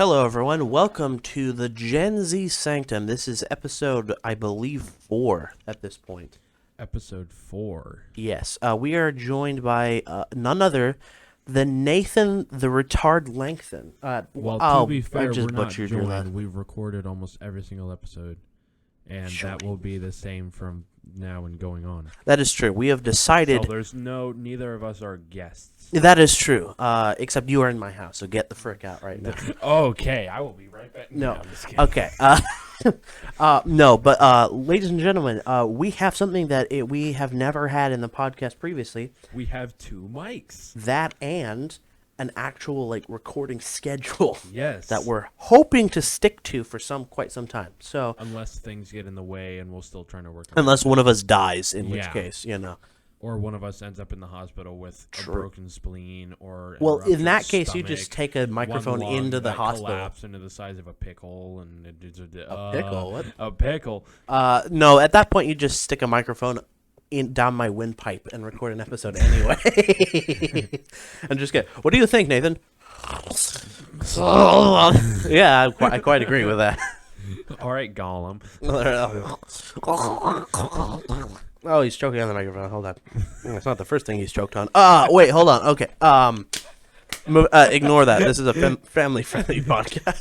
Hello, everyone. Welcome to the Gen Z Sanctum. This is episode, I believe, 4 at this point. Episode 4. Yes. We are joined by none other than Nathan the Retard Langford. To be fair, I just we're not butchered your last. joined. We've recorded almost every single episode, and that will be the same from now and going on. That is true. We have decided. So neither of us are guests. That is true. Except you are in my house, so get the frick out right now. Okay, I will be right back. No. I'm just kidding. Okay. No, but ladies and gentlemen, we have something that we have never had in the podcast previously. We have 2 mics. That and an actual recording schedule. Yes. That we're hoping to stick to for quite some time. So unless things get in the way, and we're still trying to work on unless one of us dies, in which Yeah. case, or one of us ends up in the hospital with a broken spleen or well, in ruptured that case, you stomach, just take a microphone one lung into the that hospital. collapse into the size of a pickle, and A pickle? What? A pickle. No, at that point, you just stick a microphone down my windpipe and record an episode anyway. And just get. What do you think, Nathan? Yeah, I quite agree with that. All right, Gollum. Oh, he's choking on the microphone. Hold on. That's not the first thing he's choked on. Wait, hold on. Okay. Ignore that. This is a family-friendly podcast.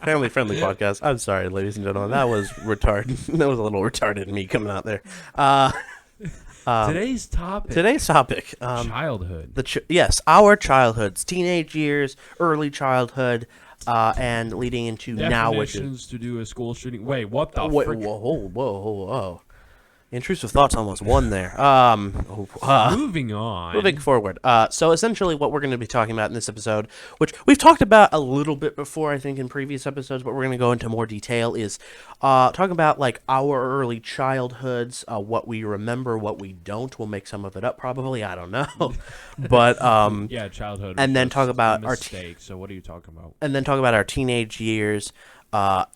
Family-friendly podcast. I'm sorry, ladies and gentlemen. That was retarded. That was a little retarded me coming out there. Today's topic. Childhood. Yes, our childhoods, teenage years, early childhood, and leading into now, which is Definitions to do a school shooting. Wait, what the wait, frick? whoa. Intrusive thoughts almost won there. Moving on. Moving forward. So essentially what we're going to be talking about in this episode, which we've talked about a little bit before, I think, in previous episodes, but we're going to go into more detail, is talking about our early childhoods, what we remember, what we don't. We'll make some of it up probably. I don't know. But yeah, childhood. and then was talk just about a our mistake. So what are you talking about? and then talk about our teenage years,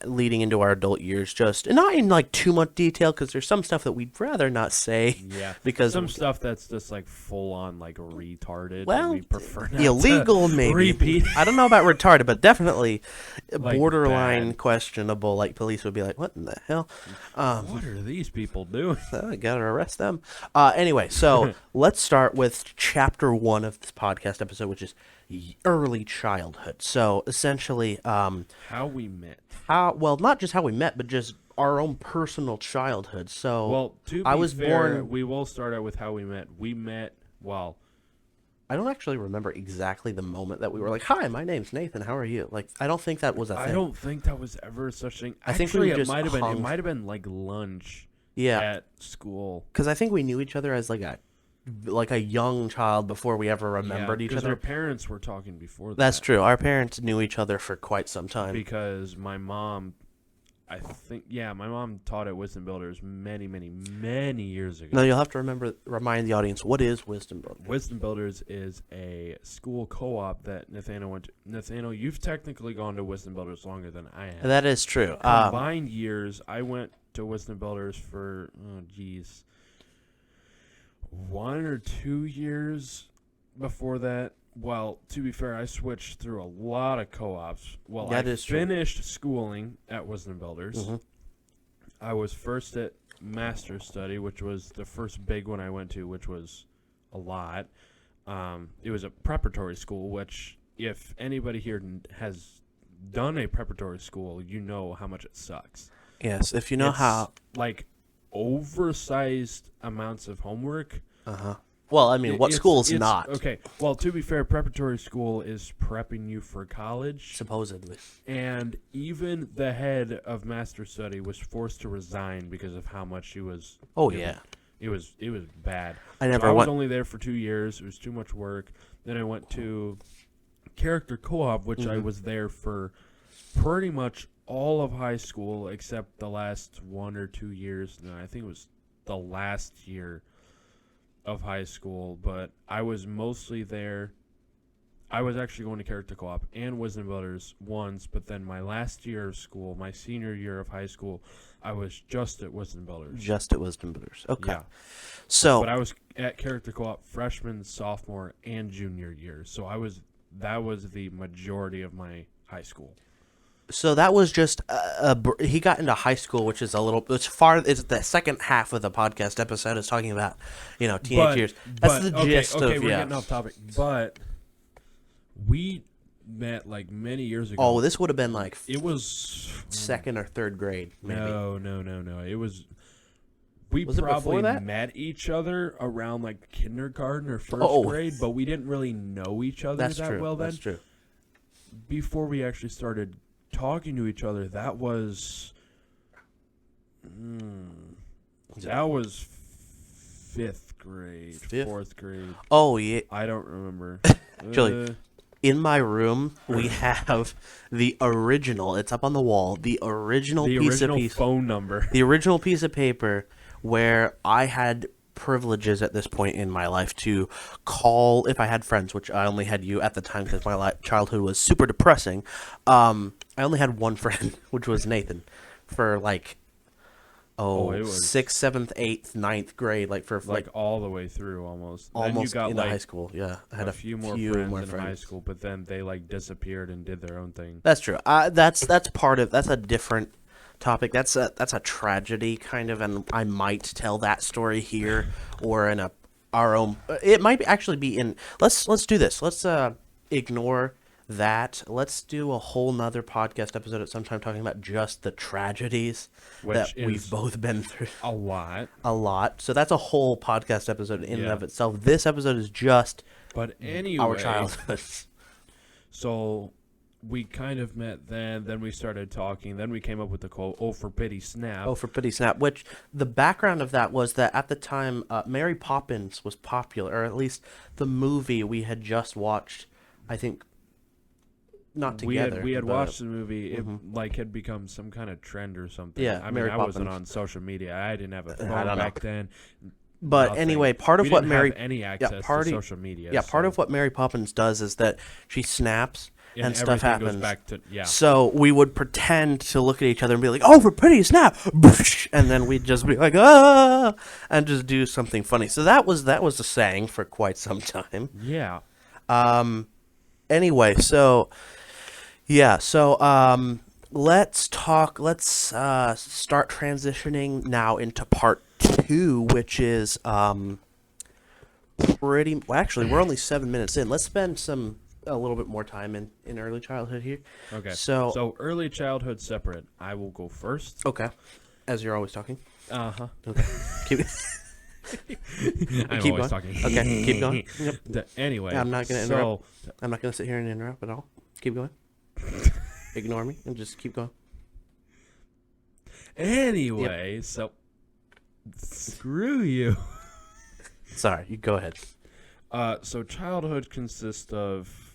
leading into our adult years, just not in too much detail, because there's some stuff that we'd rather not say. Yeah, because some stuff that's just full on retarded. Well, and we prefer not illegal to maybe. repeat. I don't know about retarded, but definitely borderline bad. questionable. Police would be like, "What in the hell? What are these people doing? I gotta arrest them." Anyway, so let's start with chapter 1 of this podcast episode, which is early childhood. So essentially, How we met. not just how we met, but just our own personal childhood. So Well, to be I was fair, born. we will start out with how we met. We met, well, I don't actually remember exactly the moment that we were like, "Hi, my name's Nathan. How are you?" I don't think that was a thing. I don't think that was ever such thing. I think we Actually, just it might have been. hung- It might have been lunch Yeah, at school. because I think we knew each other as a young child before we ever remembered each because other. our parents were talking before that. That's true. Our parents knew each other for quite some time. Because my mom, my mom taught at Wisdom Builders many, many, many years ago. No, you'll have to remind the audience, what is Wisdom Builders? Wisdom Builders is a school co-op that Nathaniel went to. Nathaniel, you've technically gone to Wisdom Builders longer than I have. That is true. Combined years, I went to Wisdom Builders for, 1 or 2 years before that. Well, to be fair, I switched through a lot of co-ops. Well, That I is true. finished schooling at Wisdom Builders. Mhm. I was first at Master Study, which was the first big one I went to, which was a lot. It was a preparatory school, which if anybody here has done a preparatory school, you know how much it sucks. Yes, if you know It's how. Oversized amounts of homework. Well, I mean, what school's It's not? Okay, well, to be fair, preparatory school is prepping you for college. Supposedly. And even the head of Master Study was forced to resign because of how much she was. Oh, doing. yeah. It was bad. I never I was went. only there for 2 years. It was too much work. Then I went to Character Co-op, which I was there for pretty much all of high school except the last 1 or 2 years. No, I think it was the last year of high school, but I was mostly there. I was actually going to Character Co-op and Wisdom Builders once, but then my last year of school, my senior year of high school, I was just at Wisdom Builders. Just at Wisdom Builders. Okay. Yeah. So, But I was at Character Co-op freshman, sophomore, and junior year, so I was that was the majority of my high school. So that was just he got into high school, which is a little. It's the second half of the podcast episode is talking about, teenage years. That's the gist okay, of we're getting off topic. But we met like many years ago. Oh, this would have been like it was second or third grade, maybe. No. It was. We Was it probably before that? met each other around like kindergarten or first grade, but we didn't really know each other That's that true. well then. That's true. Before we actually started talking to each other, that was fifth grade, fourth grade. Oh yeah. I don't remember. Actually, in my room we have the original. It's up on the wall. The original phone number. The original piece of paper where I had privileges at this point in my life to call if I had friends, which I only had you at the time because my childhood was super depressing. I only had one friend, which was Nathan, for like sixth, seventh, eighth, ninth grade, like for like all the way through almost. Almost then you got into like high school. Yeah, I had a few more friends in high school, but then they like disappeared and did their own thing. That's true. That's a different topic. That's a tragedy kind of, and I might tell that story here or in our own. It might actually be in. Let's do this. Let's ignore that. Let's do a whole nother podcast episode at some time talking about just the tragedies that we've both been through. A lot. So that's a whole podcast episode in and of itself. This episode is just but anyway, our childhoods. So we kind of met then we started talking, then we came up with the quote, "Oh, for pity, snap." Oh, for pity, snap. Which the background of that was that at the time, Mary Poppins was popular, or at least the movie we had just watched, I think, not together. We had watched the movie. It like had become some kind of trend or something. Yeah, I mean, Mary I Poppins. wasn't on social media. I didn't have a phone don't know. back then. But Nothing. anyway, part of we what didn't Mary have any access to social media. Yeah, part of what Mary Poppins does is that she snaps and stuff happens. Goes back to, So we would pretend to look at each other and be like, "Oh, for pity, snap!" And then we'd just be like, "Ah!" and just do something funny. So that was a saying for quite some time. Yeah. Anyway, so yeah, so let's start transitioning now into part 2, which is pretty. Well, actually, we're only 7 minutes in. Let's spend a little bit more time in early childhood here. Okay. So early childhood separate. I will go first. Okay. As you're always talking. Uh-huh. Okay. Keep I'm keep always going. talking. Okay, keep going. Yep. Anyway. I'm not going to interrupt. I'm not going to sit here and interrupt at all. Keep going. Ignore me and just keep going. Anyway, so screw you. Sorry, you go ahead. So childhood consists of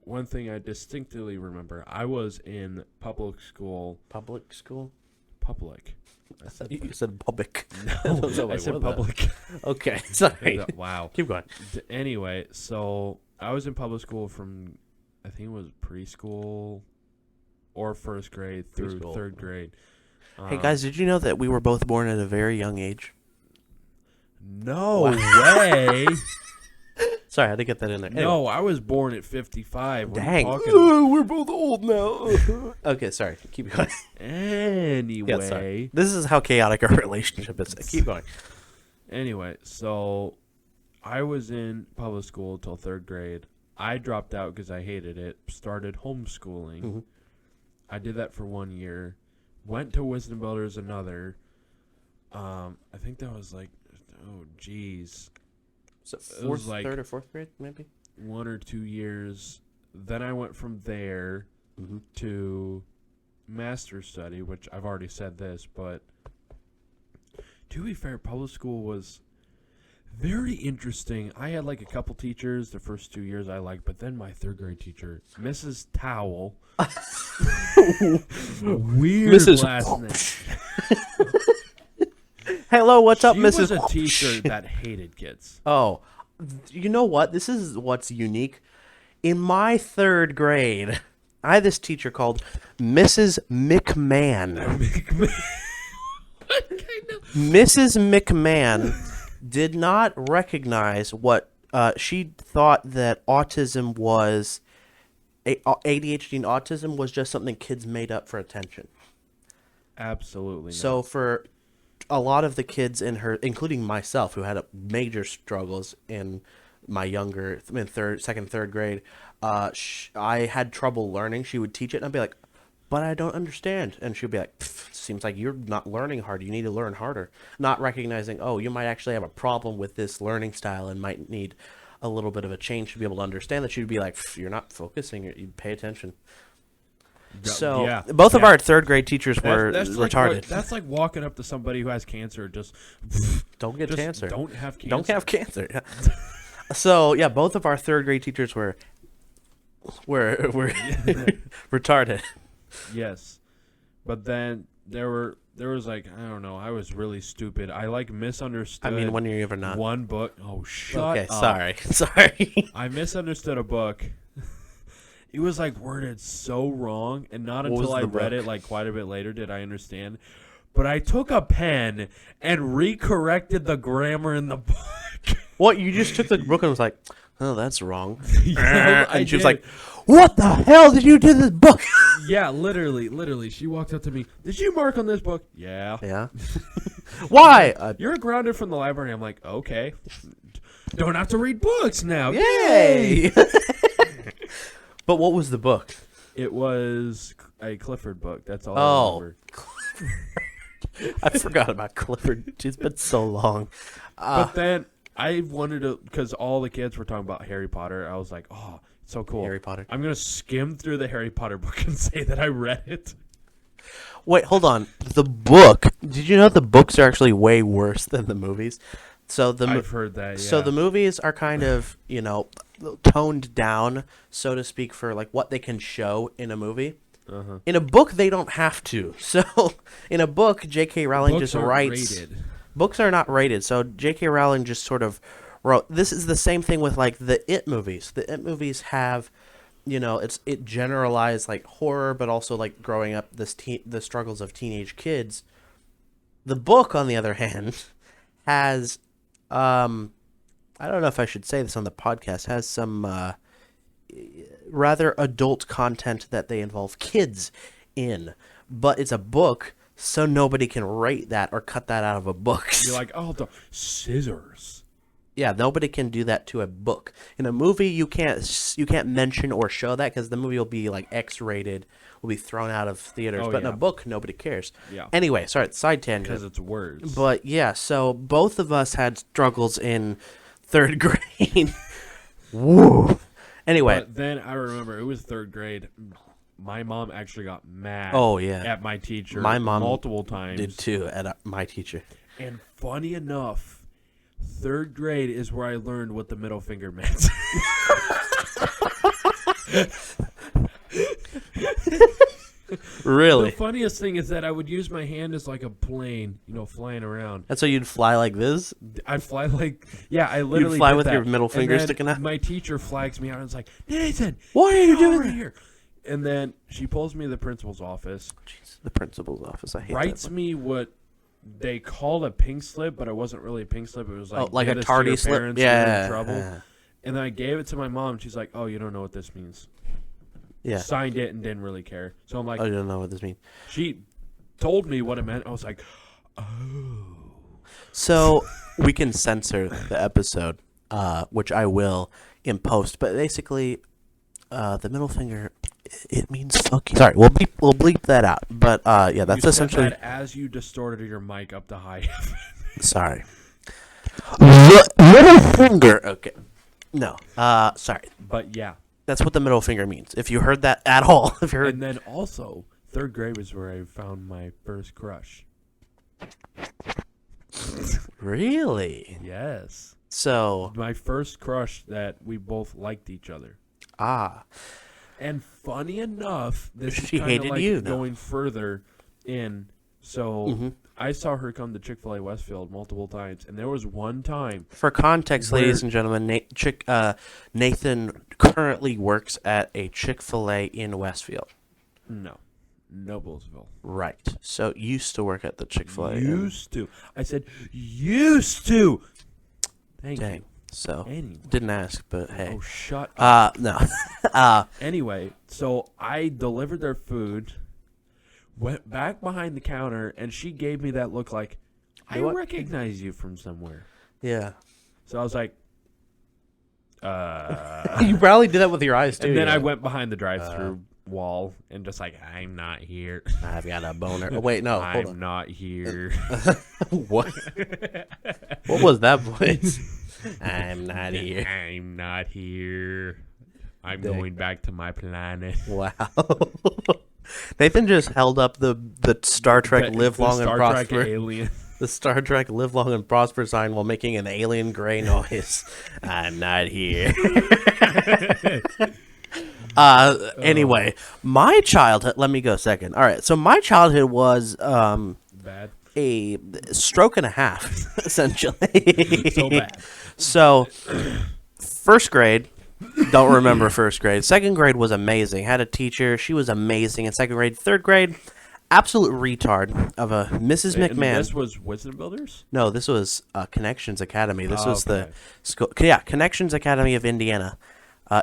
one thing I distinctly remember. I was in public school. Public school? Public. You said public. No, I said public. Okay, sorry. Wow. Keep going. Anyway, so I was in public school from, I think it was preschool or first grade through third grade. Hey guys, did you know that we were both born at a very young age? No way. Sorry, I had to get that in there. Anyway. No, I was born at 55. Dang. We're both old now. Okay, sorry. Keep going. Anyway. Yeah, this is how chaotic our relationship is. Keep going. Anyway, so I was in public school till third grade. I dropped out because I hated it. Started homeschooling. Mm-hmm. I did that for 1 year. Went to Wisdom Builders another. I think that was like, oh, geez. So It was like third or fourth grade, maybe? 1 or 2 years. Then I went from there to master's study, which I've already said this, but to be fair, public school was very interesting. I had like a couple teachers the first 2 years I liked, but then my third grade teacher, Mrs. Towel, weird Mrs. last name. Hello, what's up, She Mrs. was a teacher that hated kids. Oh, you know what? This is what's unique. In my third grade, I had this teacher called Mrs. McMahon. Mrs. McMahon did not recognize what she thought that ADHD and autism was just something kids made up for attention. Absolutely So not. for a lot of the kids in her, including myself, who had major struggles in my second, third grade, I had trouble learning. She would teach it, and I'd be like, "But I don't understand," and she'd be like, "Seems like you're not learning hard. You need to learn harder." Not recognizing, oh, you might actually have a problem with this learning style and might need a little bit of a change to be able to understand that. She'd be like, "You're not focusing. You pay attention." So Yeah, both of yeah. our third grade teachers were That's retarded. that's like walking up to somebody who has cancer. Just Don't get just cancer. don't have cancer. Don't have cancer. Yeah. So yeah, both of our third grade teachers were retarded. Yes, but then there was like, I don't know. I was really stupid. I like misunderstood. I mean, when you're ever not. one book. Oh, shut Okay, up. sorry. I misunderstood a book. It was like worded so wrong, and not What until was I the read book? it like quite a bit later did I understand. But I took a pen and recorrected the grammar in the book. What, you just took the book and was like, "Oh, that's wrong," Yeah, I and she was did. like, "What the hell did you do to this book?" Yeah, literally. She walked up to me. Did you mark on this book? Yeah. Yeah. Why? You're grounded from the library. I'm like, okay. Don't have to read books now. Yay! But what was the book? It was a Clifford book. That's all I Oh, remember. I forgot about Clifford. It's been so long. But then I wanted to, because all the kids were talking about Harry Potter. I was like, oh, it's so cool. Harry Potter. I'm going to skim through the Harry Potter book and say that I read it. Wait, hold on. The book. Did you know the books are actually way worse than the movies? So I've heard that, yeah. So the movies are kind of, toned down, so to speak, for like what they can show in a movie. Uh-huh. In a book, they don't have to. So in a book, J.K. Rowling Books just aren't writes. rated. Books are not rated. So J.K. Rowling just sort of wrote. This is the same thing with like the It movies. The It movies have, it generalized like horror, but also like growing up the struggles of teenage kids. The book, on the other hand, has, I don't know if I should say this on the podcast, has some rather adult content that they involve kids in, but it's a book, so nobody can rate that or cut that out of a book. You're like, oh, the scissors. Yeah, nobody can do that to a book. In a movie, you can't mention or show that because the movie will be like X-rated, will be thrown out of theaters. Oh, but in yeah. a book, nobody cares. Yeah. Anyway, sorry, side tangent. Because it's words. But yeah, so both of us had struggles in third grade. Woo. Anyway. But then I remember it was third grade. My mom actually got mad. Oh, yeah. At my teacher. My mom multiple times. did too at my teacher. And funny enough, third grade is where I learned what the middle finger meant. Really? The funniest thing is that I would use my hand as like a plane, flying around. That's so you'd fly like this? I'd fly like, yeah, I literally You'd fly did with that. your middle And finger then sticking out? My teacher flags me out and is like, Nathan, Why are you get doing over that? here? And then she pulls me to the principal's office, Jeez, the principal's office. I hate writes that. me what they called a pink slip, but it wasn't really a pink slip. It was like, Like get a us to tardy your slip? parents, you're Yeah. in trouble. And then I gave it to my mom. And she's like, oh, you don't know what this means. Yeah. Signed it and didn't really care. So I'm like, Oh, you don't know what this means. she told me what it meant. I was like, oh. So we can censor the episode, which I will in post. But basically, the middle finger, it means fuck you. Sorry, we'll bleep that out. But yeah, that's You said essentially. that as you distorted your mic up to high. Sorry. The middle finger. Okay. No. Sorry. But yeah. That's what the middle finger means. If you heard that at all, if you heard. And then also, third grade was where I found my first crush. Really? Yes. So. My first crush that we both liked each other. Ah. And funny enough, this is She kind of hated like you, no? going further in. So I saw her come to Chick-fil-A Westfield multiple times, and there was one time. For context, ladies and gentlemen, Nathan currently works at a Chick-fil-A in Westfield. No, Noblesville. Right. So used to work at the Chick-fil-A. Used to. I said used to. Thank Dang. you. So Anyway. didn't ask, but hey. Oh, shut up. No. Anyway, so I delivered their food, went back behind the counter, and she gave me that look like, I recognize you from somewhere. Yeah. So I was like, You probably did that with your eyes too. and then I went behind the drive-through wall and just like, I'm not here. I've got a boner. Oh, wait, no, hold I'm on. not here. What? What was that voice? I'm not here. I'm not here. I'm Dang. going back to my planet. Wow. Nathan just held up the Star Trek Live Long and Star Trek Prosper. alien. The Star Trek Live Long and Prosper sign while making an alien gray noise. I'm not here. Anyway, my childhood. Let me go second. All right, so my childhood was Bad. a stroke and a half, essentially. So bad. So, first grade. Don't remember first grade. Second grade was amazing. Had a teacher. She was amazing in second grade. Third grade, absolute retard of a Mrs. And McMahon. this was Wisdom Builders? No, this was Connections Academy. This was okay. the school. Yeah, Connections Academy of Indiana.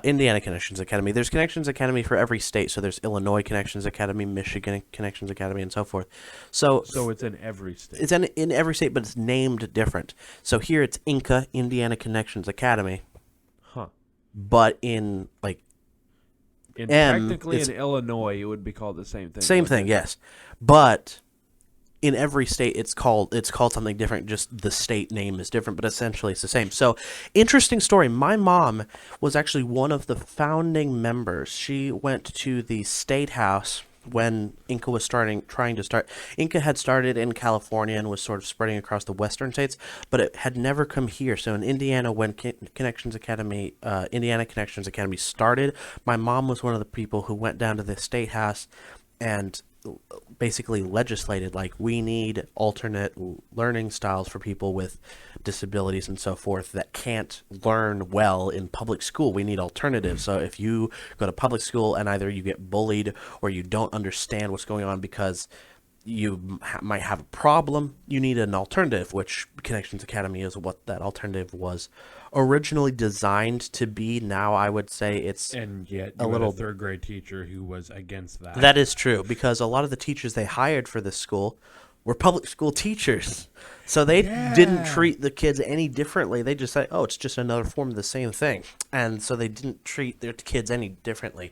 Indiana Connections Academy. There's Connections Academy for every state. So there's Illinois Connections Academy, Michigan Connections Academy, and so forth. So it's in every state. it's in every state, but it's named different. So here it's Inca Indiana Connections Academy, Huh. but in like Technically it's- in Illinois, it would be called the same thing. same wouldn't thing, it? yes, but in every state it's called something different. Just the state name is different, but essentially it's the same. So, interesting story. My mom was actually one of the founding members. She went to the state house when Inca was trying to start. Inca had started in California and was sort of spreading across the western states, but it had never come here. So in Indiana, when Indiana Connections Academy started, my mom was one of the people who went down to the state house and basically legislated, like, we need alternate learning styles for people with disabilities and so forth that can't learn well in public school. We need alternatives. So if you go to public school and either you get bullied or you don't understand what's going on because you might have a problem, you need an alternative, which Connections Academy is what that alternative was originally designed to be. Now I would say it's And yet, a you little had a third grade teacher who was against that. That is true, because a lot of the teachers they hired for this school were public school teachers. So they didn't treat the kids any differently. They just say, oh, it's just another form of the same thing. And so they didn't treat their kids any differently.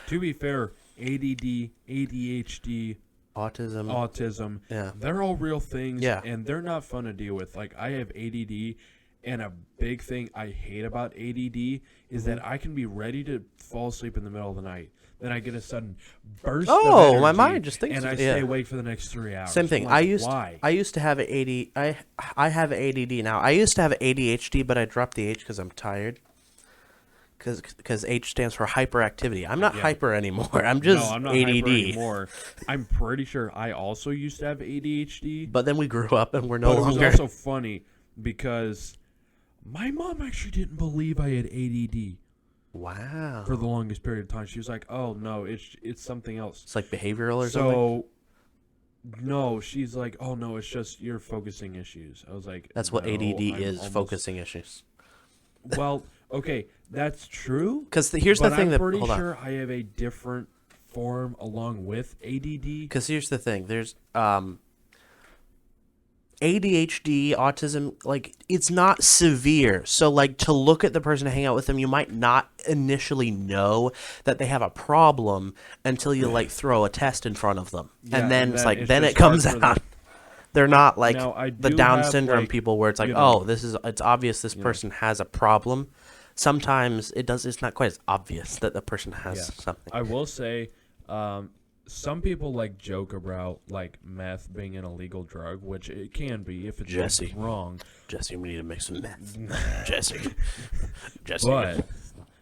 To be fair, ADD, ADHD, Autism. Yeah. they're all real things, Yeah. and they're not fun to deal with. Like, I have ADD, and a big thing I hate about ADD is that I can be ready to fall asleep in the middle of the night. Then I get a sudden burst of energy, my mind just thinks and I yeah. stay awake for the next 3 hours. Same thing. I'm like, why? I used to have I have ADD now. I used to have ADHD, but I dropped the H because I'm tired. Because H stands for hyperactivity. I'm not hyper anymore. I'm just I'm not ADD. hyper anymore. I'm pretty sure I also used to have ADHD. But then we grew up and we're no But longer. it was also funny because my mom actually didn't believe I had ADD Wow. for the longest period of time. She was like, "Oh no, it's something else." It's like behavioral or something. So no, she's like, "Oh no, it's just your focusing issues." I was like, That's what "No, ADD I'm is, almost-" focusing issues. Well, okay, that's true. Because here's the But thing I'm that pretty hold on. sure I have a different form along with ADD. Because here's the thing. There's ADHD, autism, like, it's not severe. So, like, to look at the person to hang out with them, you might not initially know that they have a problem until you, like, throw a test in front of them. Yeah, and then and it's then like, it's then it just hard comes for them. out. They're not like Now, I the do Down have, syndrome like, people where it's like, you know- oh, it's obvious this person has a problem. Sometimes it's not quite as obvious that the person has something. I will say, some people like joke about like meth being an illegal drug, which it can be if it's Jesse. used wrong. Jesse, we need to make some meth. Jesse. But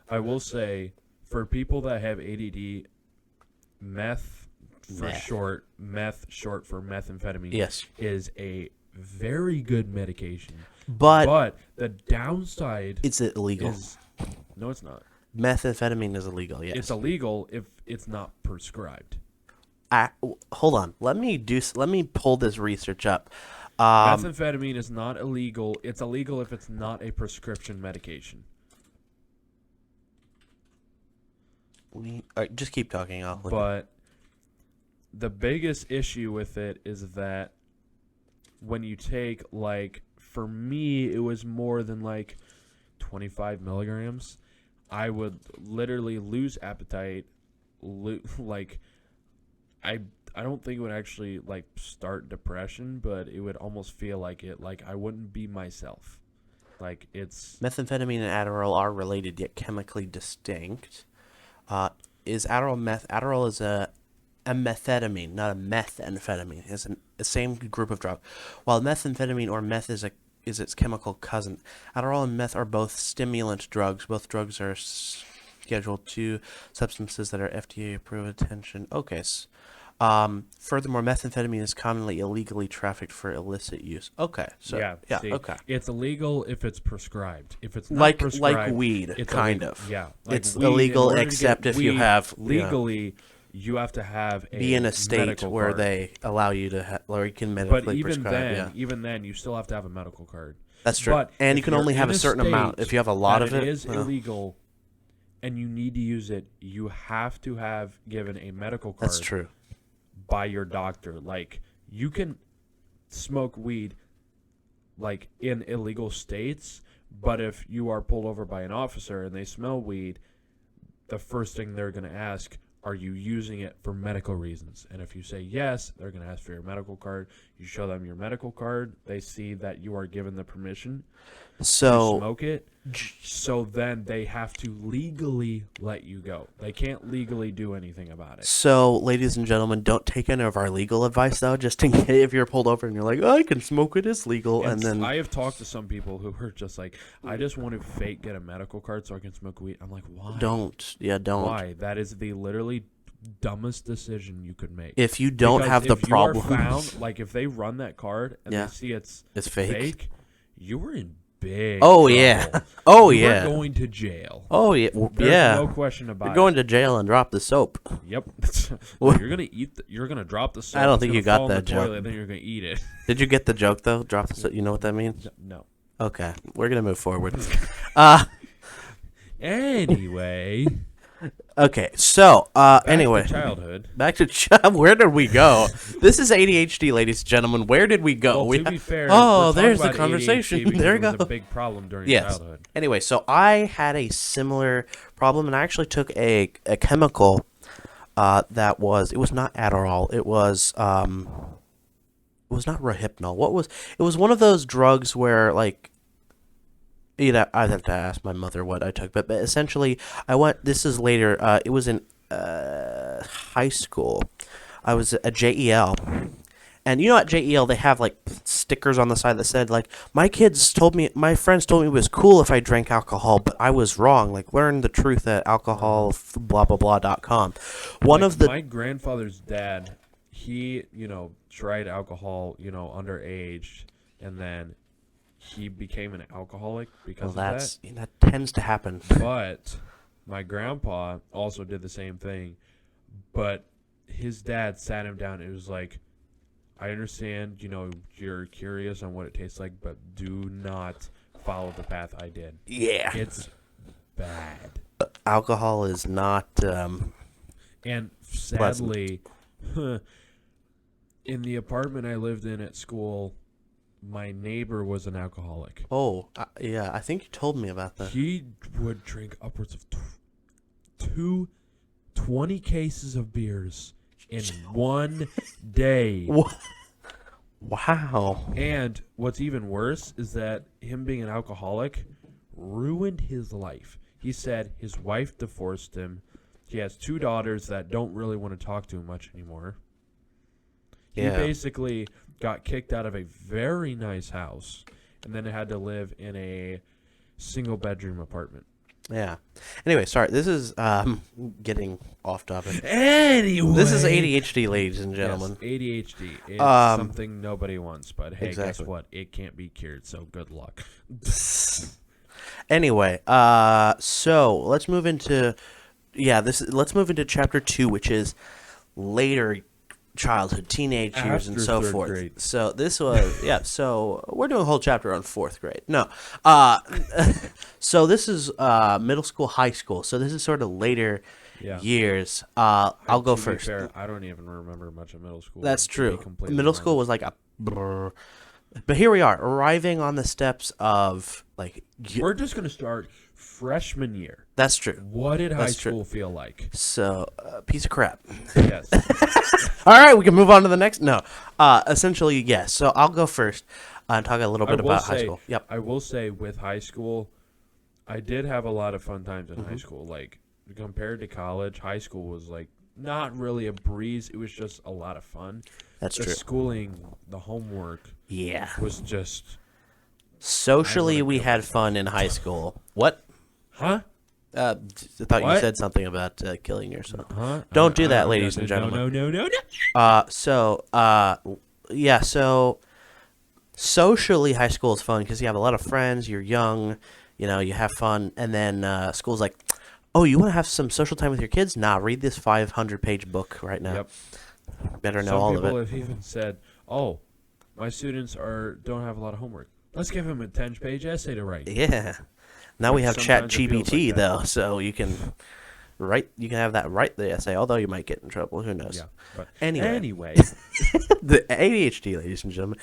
I will say, for people that have ADD, meth for Meth. short, meth short for methamphetamine, Yes. is a very good medication. But But the downside it's illegal. is no, it's not. Methamphetamine is illegal, yes. It's illegal if it's not prescribed. Hold on. Let me pull this research up. Methamphetamine is not illegal. It's illegal if it's not a prescription medication. Just keep talking. But the biggest issue with it is that when you take, like, for me, it was more than, like, 25 milligrams. I would literally lose appetite. Like, I don't think it would actually, like, start depression, but it would almost feel like it. Like, I wouldn't be myself. Like, it's... Methamphetamine and Adderall are related yet chemically distinct. Is Adderall meth? Adderall is a methamphetamine, not a methamphetamine. It's the same group of drug. While methamphetamine or meth is its chemical cousin. Adderall and meth are both stimulant drugs. Both drugs are Schedule II substances that are FDA approved. Attention. Okay. Furthermore, methamphetamine is commonly illegally trafficked for illicit use. Okay. So yeah. See, okay. It's illegal if it's prescribed. If it's not prescribed, like weed, it's kind illegal. of. Yeah. Like it's illegal except if you have legally. You have to have be in a state where card. They allow you to where you can medically prescribe. But even then, you still have to have a medical card. That's true. But and you can only have a certain amount. If you have a lot of it, it is illegal, and you need to use it. You have to have given a medical card. That's true. By your doctor. Like, you can smoke weed, like, in illegal states, but if you are pulled over by an officer and they smell weed, the first thing they're going to ask, are you using it for medical reasons? And if you say yes, they're going to ask for your medical card. You show them your medical card. They see that you are given the permission to smoke it. So then they have to legally let you go. They can't legally do anything about it. So, ladies and gentlemen, don't take any of our legal advice, though, just in case if you're pulled over and you're like, oh, I can smoke it, it's legal. And then I have talked to some people who were just like, I just want to fake get a medical card so I can smoke weed. I'm like, why? Don't. Yeah, don't. Why? That is the literally dumbest decision you could make. If you don't have the problem. If you are found, like, if they run that card and they see it's fake, you were in big trouble. Yeah. Oh, you yeah. We're going to jail. Oh, yeah. There's no question about it. You're going to jail and drop the soap. Yep. You're going to you're going to drop the soap. I don't think you got that joke. Toilet, then you're going to eat it. Did you get the joke, though? Drop the soap. You know what that means? No. Okay. We're going to move forward. Anyway. Okay, so Back to childhood. Back to where did we go? This is ADHD, ladies and gentlemen. Where did we go? Well, to be fair, there's the conversation. There you go. It was a big problem during childhood. Anyway, so I had a similar problem, and I actually took a chemical that was not Adderall. It was not Rohypnol. It was one of those drugs where, like, I'd have to ask my mother what I took, but essentially, this is later, it was in high school. I was at JEL, and at JEL, they have, like, stickers on the side that said, like, my friends told me it was cool if I drank alcohol, but I was wrong. Like, learn the truth at alcohol.com. My grandfather's dad, he, tried alcohol, underage, and then he became an alcoholic because of that. That tends to happen. But my grandpa also did the same thing. But his dad sat him down and was like, I understand, you're curious on what it tastes like, but do not follow the path I did. Yeah. It's bad. Alcohol is not and sadly, in the apartment I lived in at school, my neighbor was an alcoholic. Oh, yeah. I think you told me about that. He would drink upwards of 20 cases of beers in one day. Wow. And what's even worse is that him being an alcoholic ruined his life. He said his wife divorced him. He has 2 daughters that don't really want to talk to him much anymore. He basically got kicked out of a very nice house and then had to live in a single-bedroom apartment. Yeah. Anyway, sorry. This is getting off topic. Anyway. This is ADHD, ladies and gentlemen. Yes, ADHD is something nobody wants, but hey, exactly. Guess what? It can't be cured, so good luck. Anyway, so let's move into chapter 2, which is later childhood, teenage years, and After so third forth. grade. So this was So we're doing a whole chapter on fourth grade. No, so this is middle school, high school. So this is sort of later Yeah. years. I'll go To be first. fair, I don't even remember much of middle school. That's to be true. completely Middle school was honest. like a. Brr. But here we are, arriving on the steps of like. We're just gonna start freshman year. That's true. What did high That's true. school feel like? So, piece of crap. Yes. All right, we can move on to the next. No, essentially, yes. So I'll go first and talk a little bit about high school. Yep. I will say with high school, I did have a lot of fun times in Mm-hmm. high school. Like compared to college, high school was like not really a breeze. It was just a lot of fun. That's The true. schooling, the homework Yeah. was just Socially, I wanna we kill had myself. fun in high school. What? huh? I thought you What? said something about killing yourself. Huh? Don't do that, ladies and gentlemen. No. Yeah, so socially, high school is fun because you have a lot of friends, you're young, you have fun, and then school's like, oh, you want to have some social time with your kids? Nah, read this 500-page book right now. Yep. Better know Some all of people it. have even said, "Oh, my students don't have a lot of homework. Let's give them a 10-page essay to write." Yeah. Now we have Chat Sometimes it feels GPT like that. though, so you can have that write the essay, although you might get in trouble. Who knows? Yeah. But Anyway. The ADHD, ladies and gentlemen.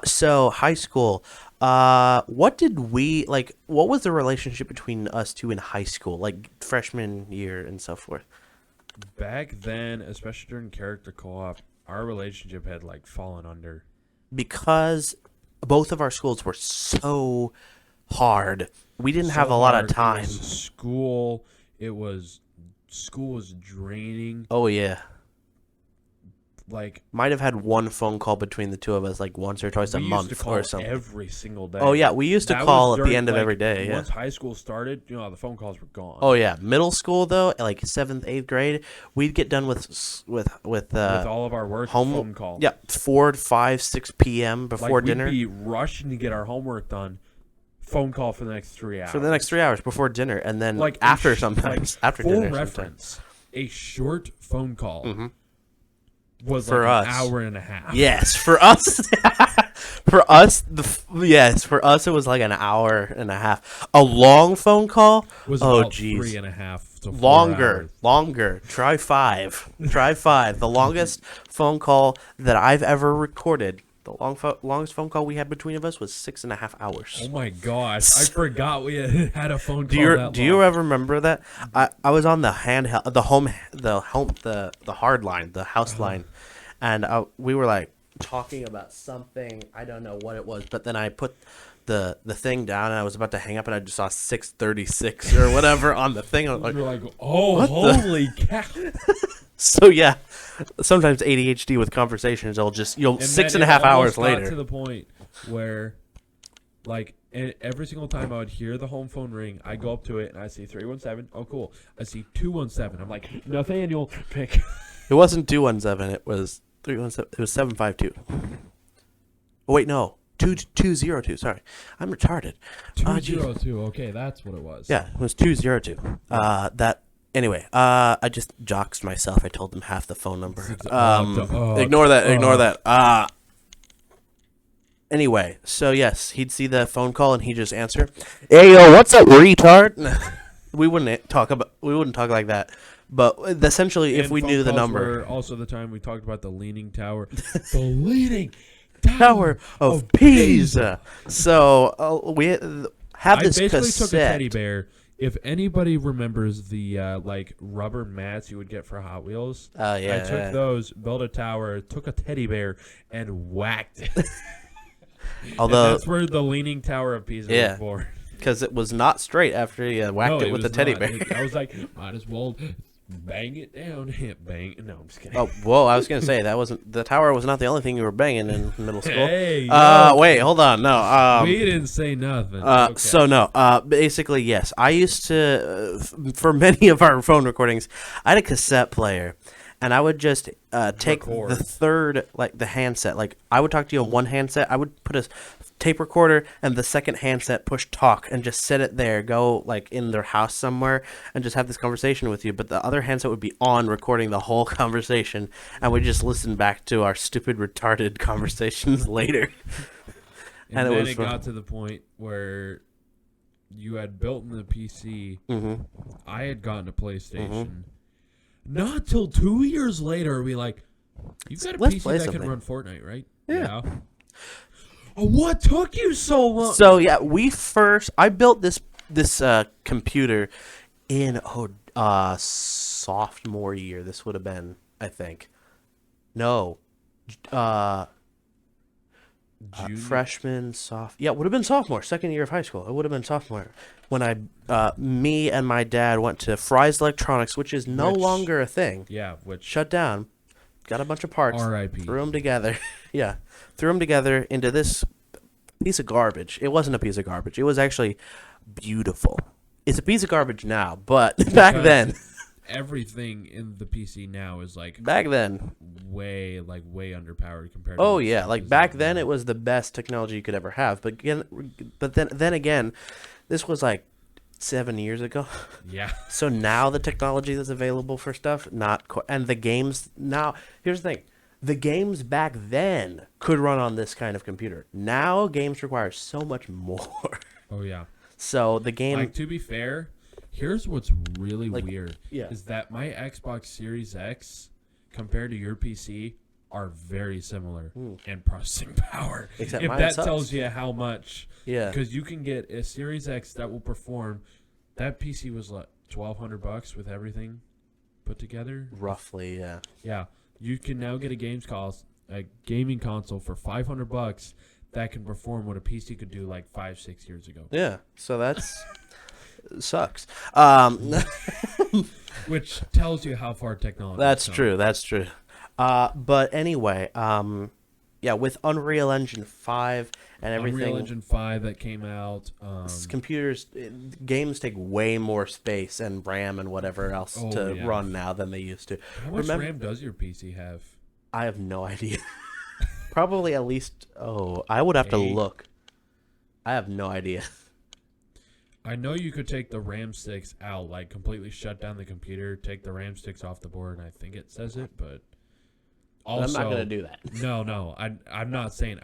So high school. What did we like? What was the relationship between us two in high school, like freshman year and so forth? back then, especially during character co-op, our relationship had like fallen under. Because both of our schools were so hard, we didn't So have a lot of hard. time. It was school was draining. Oh yeah. Like Might have had one phone call between the two of us, like once or twice a we used month to call or something. every single day. Oh yeah, we used to That call was at the during, end of like, every day. Yeah. Once high school started, the phone calls were gone. Oh yeah, middle school though, like 7th, 8th grade, we'd get done with With all of our work, phone call. Yeah, 4 to 5, 6 p.m. before like, dinner. We'd be rushing to get our homework done. Phone call for the next 3 hours. For the next 3 hours before dinner, and then like after sometimes after full dinner. reference, a short phone call Mhm. was For like us. an hour and a half. Yes, for us, for us, for us, it was like an hour and a half. A long phone call. Was Oh, about geez. 3.5 to 4 Longer, hours. longer. Try 5. Try 5. The longest phone call that I've ever recorded. The longest phone call we had between of us was 6.5 hours. Oh my gosh! I forgot we had a phone call Do you that do you long. ever remember that? I was on the handheld, the hard line, the house line, and we were like talking about something. I don't know what it was, but then I put the thing down and I was about to hang up and I just saw 6:36 or whatever on the thing. I was like, You're like, oh, what the- holy cow! so yeah. Sometimes ADHD with conversations, you'll And 6.5 then it hours almost got later. to the point where, like, every single time I would hear the home phone ring, I go up to it and I see 317. Oh, cool. I see 217. I'm like, Nathaniel, pick. It wasn't 217. It was 317. It was 752. Oh wait, no, 2202. Sorry, I'm retarded. Geez. 202. Okay, that's what it was. Yeah, it was 202. That. Anyway, I just joxed myself. I told them half the phone number. Ignore that. Anyway, so yes, he'd see the phone call and he'd just answer, "Hey yo, what's up, retard?" We wouldn't talk like that. But essentially, if And we phone knew the calls number, were also the time we talked about the Leaning Tower. The Leaning Tower of Pisa. So we have I this basically cassette. took a teddy bear. If anybody remembers the like rubber mats you would get for Hot Wheels, Oh yeah, I took those, built a tower, took a teddy bear, and whacked it. Although, And that's where the Leaning Tower of Pisa Yeah. was born. because it was not straight after you whacked No, it with the was teddy not. bear. I was like, might as well bang it down. Bang. No, I'm just kidding. Oh, whoa! I was gonna say that wasn't the tower was not the only thing you were banging in middle school. Hey, yo. Wait, hold on. No, we didn't say nothing. So no, basically yes. I used to, for many of our phone recordings, I had a cassette player, and I would just take Record. the third, like the handset. Like I would talk to you on one handset. I would put a tape recorder and the second handset push talk and just sit it there, go like in their house somewhere and just have this conversation with you. But the other handset would be on recording the whole conversation, and we just listen back to our stupid retarded conversations later. And it then was it fun. got to the point where you had built in the PC. Mm-hmm. I had gotten a PlayStation. Mm-hmm. Not till 2 years later are we like, you've got a Let's PC play that something. can run Fortnite, right? Yeah. Oh, what took you so long? So yeah, I built this computer in sophomore year. This would have been, I think, no, Junior? freshman, yeah, it would have been sophomore, second year of high school. It would have been sophomore when me and my dad went to Fry's Electronics, which is no Which- longer a thing. Yeah, which Shut down. Got a bunch of parts. R.I.P. Threw them together. Yeah, threw them together into this piece of garbage. It wasn't a piece of garbage. It was actually beautiful. It's a piece of garbage now, but back Because then, everything in the PC now is like back then, way underpowered compared to oh what yeah, stuff like is back out then now. it was the best technology you could ever have. Then again, this was like 7 years ago. Yeah. So now the technology that's available for stuff, not quite, and the games now. Here's the thing: the games back then could run on this kind of computer. Now games require so much more. Oh yeah. So the game, Like, to be fair, here's what's really Like, weird. yeah. Is that my Xbox Series X compared to your PC are very similar in processing power. Except if mine that sucks. tells you how much. yeah, Because you can get a Series X that will perform. That PC was like $1,200 with everything put together. roughly, yeah. Yeah. You can now get a gaming console for $500 that can perform what a PC could do like 5-6 years ago. Yeah, so that's sucks. Which tells you how far technology That's has come. true. That's true. But anyway, yeah, with Unreal Engine 5 and everything, Unreal Engine 5 that came out. games take way more space and RAM and whatever else Oh, to yeah. run now than they used to. How much RAM does your PC have? I have no idea. Probably at least. Oh, I would have to 8. look. I have no idea. I know you could take the RAM sticks out, like completely shut down the computer, take the RAM sticks off the board, and I think it says it, but also I'm not gonna do that. No, I'm not saying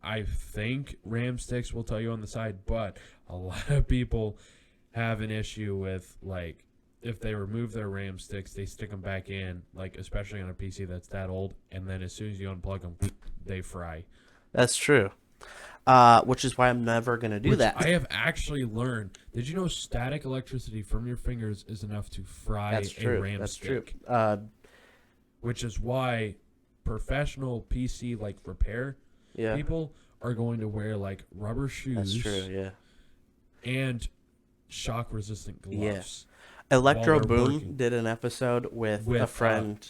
I think RAM sticks will tell you on the side, but a lot of people have an issue with, like, if they remove their RAM sticks, they stick them back in, like, especially on a PC that's that old, and then as soon as you unplug them, they fry. That's true. Which is why I'm never gonna do Which that. I have actually learned. Did you know static electricity from your fingers is enough to fry That's a true. RAM That's stick? true. Which is why professional PC like repair Yeah, people are going to wear like rubber shoes that's true. Yeah. and shock resistant gloves. Electro While they're Boom working. did an episode with With, a friend.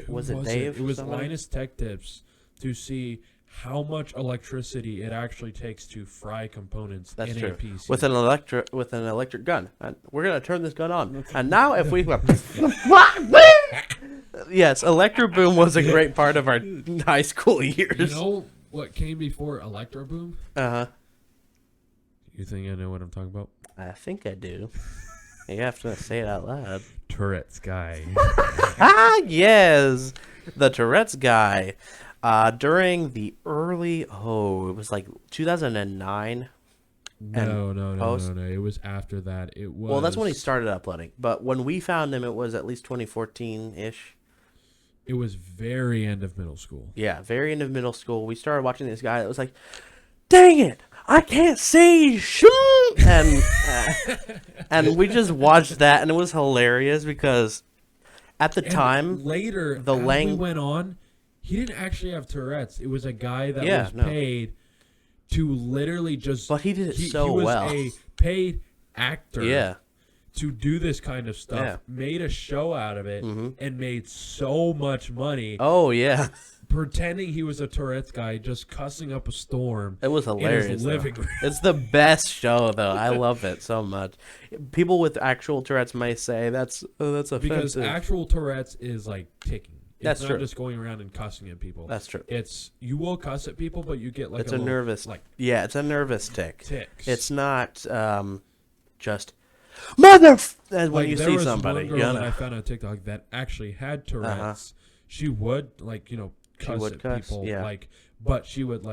Who Was it Dave? It was someone? Linus Tech Tips to see how much electricity it actually takes to fry components That's in true. a PC. With an electric gun. And we're gonna turn this gun on. And now if we yes, Electro Boom was a great part of our high school years. You know what came before Electro Boom? Uh-huh. You think I know what I'm talking about? I think I do. You have to say it out loud. Tourette's guy. Yes, the Tourette's guy. During the early, it was like 2009. No. post? It was after that. It was. Well, that's when he started uploading. But when we found him, it was at least 2014-ish. It was very end of middle school. Yeah, very end of middle school. We started watching this guy that was like, dang it, I can't see. Shoot! And we just watched that, and it was hilarious because at the And time, later, the as we Lang- went on, he didn't actually have Tourette's. It was a guy that Yeah, was no. paid to literally just. But he did it he so was well. a paid actor. Yeah. to do this kind of stuff, Yeah. made a show out of it, and made so much money Oh yeah, pretending he was a Tourette's guy, just cussing up a storm. it was hilarious. In his though. living room. It's the best show though. I love it so much. People with actual Tourette's may say that's offensive. Because actual Tourette's is like ticking. It's That's not true. just going around and cussing at people. That's true. It's you will cuss at people, but you get like It's a a little, nervous, like it's a nervous tick. ticks. It's not just mother. When like, you there see was somebody, one girl you that know. I found on TikTok that actually had Tourette's. She would cuss would at cuss, people yeah. but she would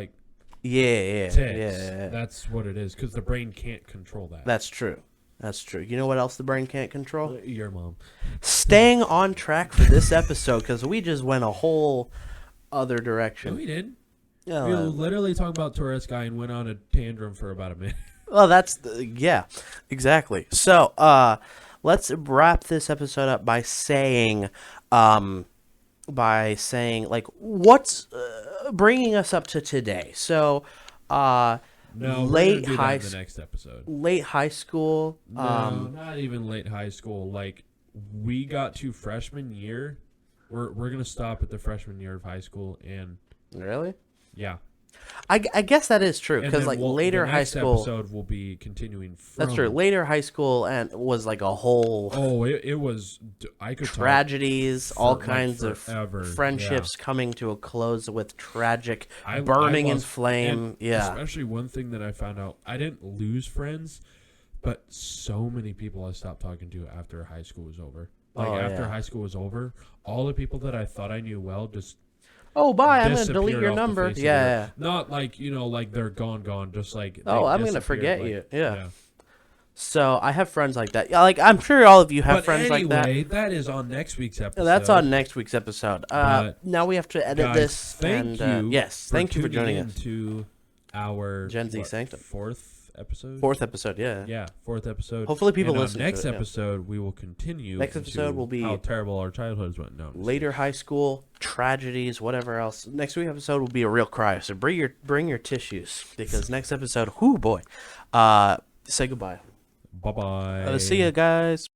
Yeah, ticks. yeah. That's what it is because the brain can't control that. That's true. That's true. You know what else the brain can't control? Your mom. Staying on track for this episode because we just went a whole other No, direction. we did. Yeah, We were literally talking about Tourette's guy and went on a tantrum for about a minute. well, yeah, exactly. So, let's wrap this episode up by saying, like, what's bringing us up to today. So, No, late we're gonna do high that in the next episode. late high school. No, not even late high school. Like we got to freshman year. We're gonna stop at the freshman year of high school, and Really? yeah, I guess that is true And because then like later the high next school. episode will be continuing. That's From, true. Later high school and was like a whole Oh, it was. I could talk tragedies, all for, like, kinds forever, of friendships coming to a close with tragic I burning in lost- flame. and Yeah. Especially one thing that I found out, I didn't lose friends, but so many people I stopped talking to after high school was over. Like Oh, after yeah. high school was over, all the people that I thought I knew well just Oh, bye. I'm gonna delete disappeared your off the number. face of Yeah, the yeah. earth. Not like like they're gone. Just like Oh, they I'm gonna disappeared, forget like, you. Yeah. So I have friends like that. Yeah, like I'm sure all of you have But friends like that. anyway, that is on next week's episode. That's on next week's episode. But, Now we have to edit Guys, this. thank and, you. yes, thank you for tuning joining in us. to our Gen Z Sanctum. fourth episode. Fourth episode. Yeah. Yeah, fourth episode. Hopefully people and listen to next it, yeah. episode, we will continue. Next into episode will be how terrible our childhoods went. No, I'm just Later high school tragedies, whatever else. Next week episode will be a real cry. So bring your tissues because next episode, whoo boy, say goodbye. kidding. Bye bye. See you guys.